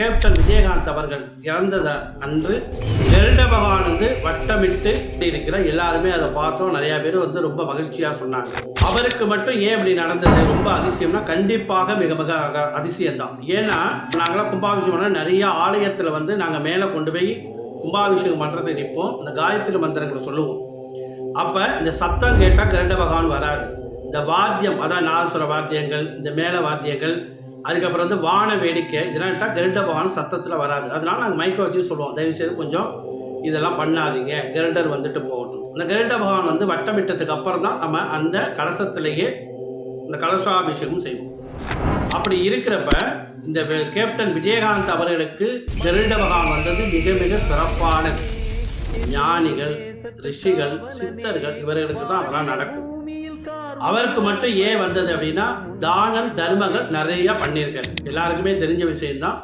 Captain Vijayakanth அவர்கள் இறந்தத அன்று கருட பகவான் வட்டமிட்டு இருக்கிற எல்லாருமே அதை பார்த்தோம். நிறைய பேர் ரொம்ப மகிழ்ச்சியா சொன்னாங்க. அவருக்கு மட்டும் ஏன் இப்படி நடந்தது ரொம்ப அதிசயம்னா கண்டிப்பாக மிக மிக அதிசயம்தான். ஏன்னா நாங்களாம் கும்பாபிஷேகம் நிறைய ஆலயத்தில் நாங்கள் மேலே கொண்டு போய் கும்பாபிஷேகம் பண்ணுறதுக்கு நிற்போம். இந்த காயத்ரி மந்திரங்களை சொல்லுவோம். அப்போ இந்த சத்தம் கேட்டால் கருட பகவான் வராது. இந்த வாத்தியம், அதான் நாதசுர வாத்தியங்கள், இந்த மேல வாத்தியங்கள், அதுக்கப்புறம் வான வேடிக்கை, இதெல்லாம் கருட பகவான் சத்தத்தில் வராது. அதனால நாங்கள் மைக்கை வச்சு சொல்லுவோம், தயவுசெய்து கொஞ்சம் இதெல்லாம் பண்ணாதீங்க, கருடர் போகட்டும். இந்த கருட பகவான் வட்டமிட்டதுக்கு அப்புறம் தான் நம்ம அந்த கலசத்திலேயே இந்த கலசாபிஷேகம் செய்வோம். அப்படி இருக்கிறப்ப இந்த கேப்டன் விஜயகாந்த் அவர்களுக்கு கருட பகவான் மிக மிக சிறப்பான ஞானிகள், ரிஷிகள், சித்தர்கள் இவர்களுக்கு தான் அதெல்லாம் நடக்கும். அவருக்கு மட்டும் ஏன் வந்தது அப்படின்னா தானம் தர்மங்கள் நிறைய பண்ணியிருக்காரு. எல்லாருக்குமே தெரிஞ்ச விஷயம்தான்.